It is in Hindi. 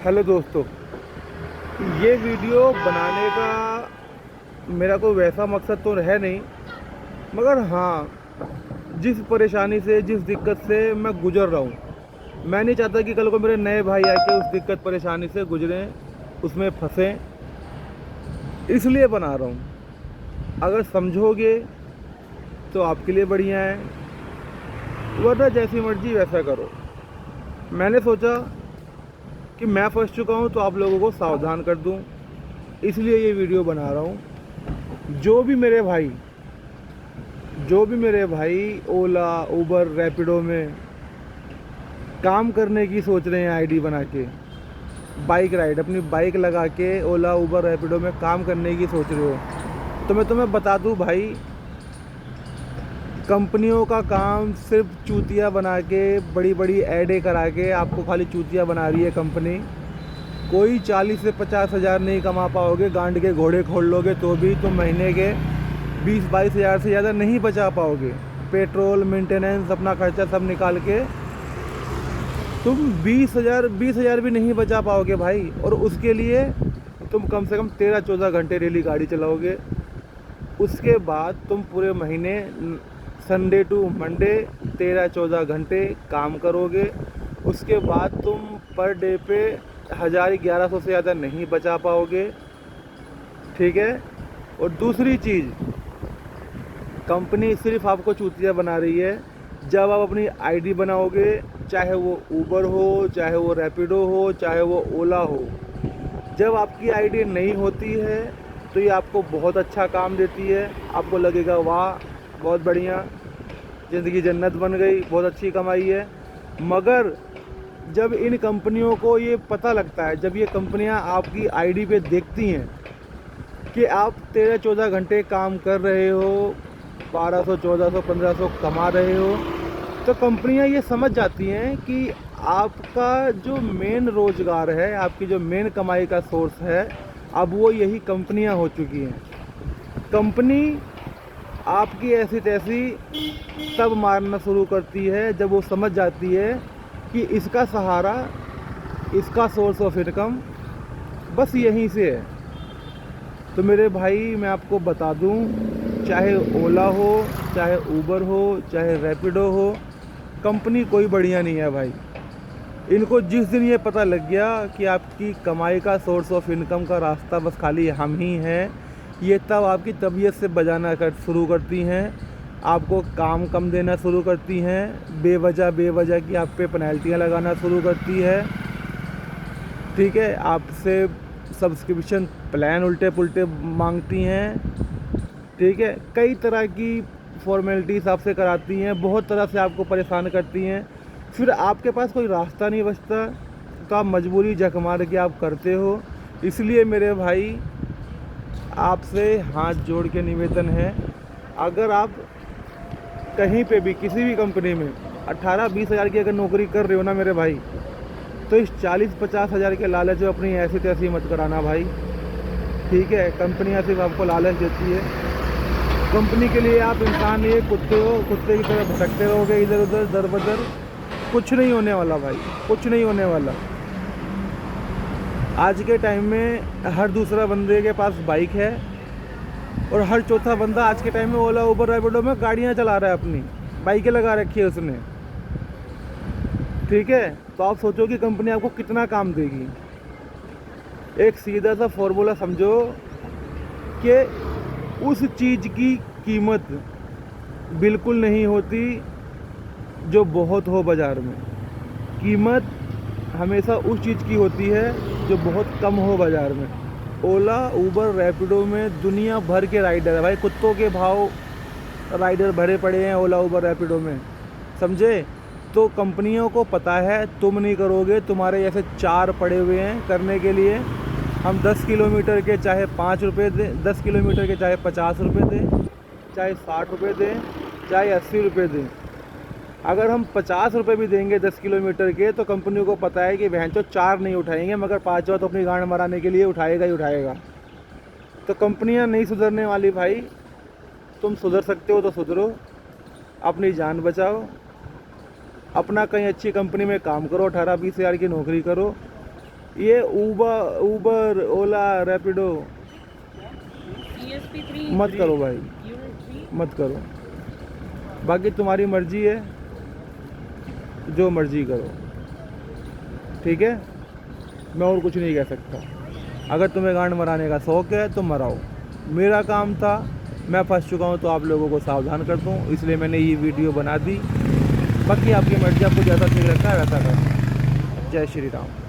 हेलो दोस्तों, ये वीडियो बनाने का मेरा कोई वैसा मकसद तो है नहीं, मगर हाँ, जिस परेशानी से जिस दिक्कत से मैं गुज़र रहा हूँ, मैं नहीं चाहता कि कल को मेरे नए भाई आके उस दिक्कत परेशानी से गुज़रें, उसमें फंसें। इसलिए बना रहा हूँ। अगर समझोगे तो आपके लिए बढ़िया है, वरना जैसी मर्जी वैसा करो। मैंने सोचा कि मैं फंस चुका हूँ तो आप लोगों को सावधान कर दूँ, इसलिए ये वीडियो बना रहा हूँ। जो भी मेरे भाई ओला, उबर, रैपिडो में काम करने की सोच रहे हैं, आईडी बना के बाइक राइड, अपनी बाइक लगा के ओला, उबर, रैपिडो में काम करने की सोच रहे हो, तो मैं तुम्हें बता दूँ भाई, कंपनियों का काम सिर्फ चूतिया बना के, बड़ी बड़ी ऐडें करा के आपको खाली चूतिया बना रही है कंपनी। कोई 40 से 50 हज़ार नहीं कमा पाओगे, गांड के घोड़े खोल लोगे तो भी तुम महीने के 20-22 हज़ार से ज़्यादा नहीं बचा पाओगे। पेट्रोल, मेंटेनेंस, अपना खर्चा सब निकाल के तुम 20 हज़ार भी नहीं बचा पाओगे भाई। और उसके लिए तुम कम से कम 13-14 घंटे डेली गाड़ी चलाओगे। उसके बाद तुम पूरे महीने संडे टू मंडे 13-14 घंटे काम करोगे। उसके बाद तुम पर डे पे 1000-1100 से ज़्यादा नहीं बचा पाओगे, ठीक है। और दूसरी चीज़, कंपनी सिर्फ आपको चूतिया बना रही है। जब आप अपनी आईडी बनाओगे, चाहे वो ऊबर हो, चाहे वो रैपिडो हो, चाहे वो ओला हो, जब आपकी आईडी नहीं होती है तो ये आपको बहुत अच्छा काम देती है। आपको लगेगा वाह, बहुत बढ़िया, ज़िंदगी जन्नत बन गई, बहुत अच्छी कमाई है। मगर जब इन कंपनियों को ये पता लगता है, जब ये कंपनियां आपकी आईडी पे देखती हैं कि आप 13-14 घंटे काम कर रहे हो, 1200, 1400, 1500 कमा रहे हो, तो कंपनियां ये समझ जाती हैं कि आपका जो मेन रोज़गार है, आपकी जो मेन कमाई का सोर्स है, अब वो यही कंपनियां हो चुकी हैं। कंपनी आपकी ऐसी तैसी तब मारना शुरू करती है जब वो समझ जाती है कि इसका सहारा, इसका सोर्स ऑफ इनकम बस यहीं से है। तो मेरे भाई, मैं आपको बता दूं, चाहे ओला हो, चाहे ऊबर हो, चाहे रैपिडो हो, कंपनी कोई बढ़िया नहीं है भाई। इनको जिस दिन ये पता लग गया कि आपकी कमाई का सोर्स ऑफ इनकम का रास्ता बस खाली हम ही हैं, ये तब आपकी तबीयत से बजाना शुरू करती हैं, आपको काम कम देना शुरू करती हैं, बेवजह की आप पे पेनल्टियाँ लगाना शुरू करती है, ठीक है। आपसे सब्सक्रिप्शन प्लान उल्टे पुल्टे मांगती हैं, ठीक है। कई तरह की फॉर्मेलिटीज़ आपसे कराती हैं, बहुत तरह से आपको परेशान करती हैं। फिर आपके पास कोई रास्ता नहीं बचता तो आप मजबूरी जख मार के आप करते हो। इसलिए मेरे भाई, आपसे हाथ जोड़ के निवेदन है, अगर आप कहीं पे भी किसी भी कंपनी में 18-20 हज़ार की अगर नौकरी कर रहे हो ना मेरे भाई, तो इस 40-50 हज़ार के लालच में अपनी ऐसी तैसी मत कराना भाई, ठीक है। कंपनियां सिर्फ आपको लालच देती है। कंपनी के लिए आप इंसान ये कुत्ते हो, कुत्ते की तरह भटकते रहोगे इधर उधर, दर बदर। कुछ नहीं होने वाला भाई, कुछ नहीं होने वाला। आज के टाइम में हर दूसरा बंदे के पास बाइक है और हर चौथा बंदा आज के टाइम में ओला, उबर, रैपिडो में गाड़ियां चला रहा है, अपनी बाइकें लगा रखी है उसने, ठीक है। तो आप सोचो कि कंपनी आपको कितना काम देगी। एक सीधा सा फॉर्मूला समझो कि उस चीज़ की कीमत बिल्कुल नहीं होती जो बहुत हो बाज़ार में। कीमत हमेशा उस चीज़ की होती है जो बहुत कम हो बाज़ार में। ओला, उबर, रैपिडो में दुनिया भर के राइडर है भाई, कुत्तों के भाव राइडर भरे पड़े हैं ओला, उबर, रैपिडो में, समझे। तो कंपनियों को पता है तुम नहीं करोगे, तुम्हारे जैसे 4 पड़े हुए हैं करने के लिए। हम 10 किलोमीटर के चाहे 5 रुपये दें, 10 किलोमीटर के चाहे 50 रुपये दें, चाहे 60 रुपये दें, चाहे 80 रुपये दें। अगर हम 50 रुपये भी देंगे 10 किलोमीटर के, तो कंपनी को पता है कि भैंचो 4 नहीं उठाएंगे, मगर 5वां तो अपनी गांड मराने के लिए उठाएगा ही उठाएगा। तो कंपनियां नहीं सुधरने वाली भाई। तुम सुधर सकते हो तो सुधरो, अपनी जान बचाओ, अपना कहीं अच्छी कंपनी में काम करो, 18-20 हज़ार की नौकरी करो, ये ऊबर ओला रैपिडो ESP3 मत करो भाई, Unit 3 मत करो। बाकी तुम्हारी मर्जी है, जो मर्जी करो, ठीक है। मैं और कुछ नहीं कह सकता। अगर तुम्हें गांड मराने का शौक़ है तो मराओ। मेरा काम था, मैं फंस चुका हूँ तो आप लोगों को सावधान कर दूँ, इसलिए मैंने ये वीडियो बना दी। बाकी आपकी मर्जी, आपको जैसा ठीक लगता है वैसा करो। जय श्री राम।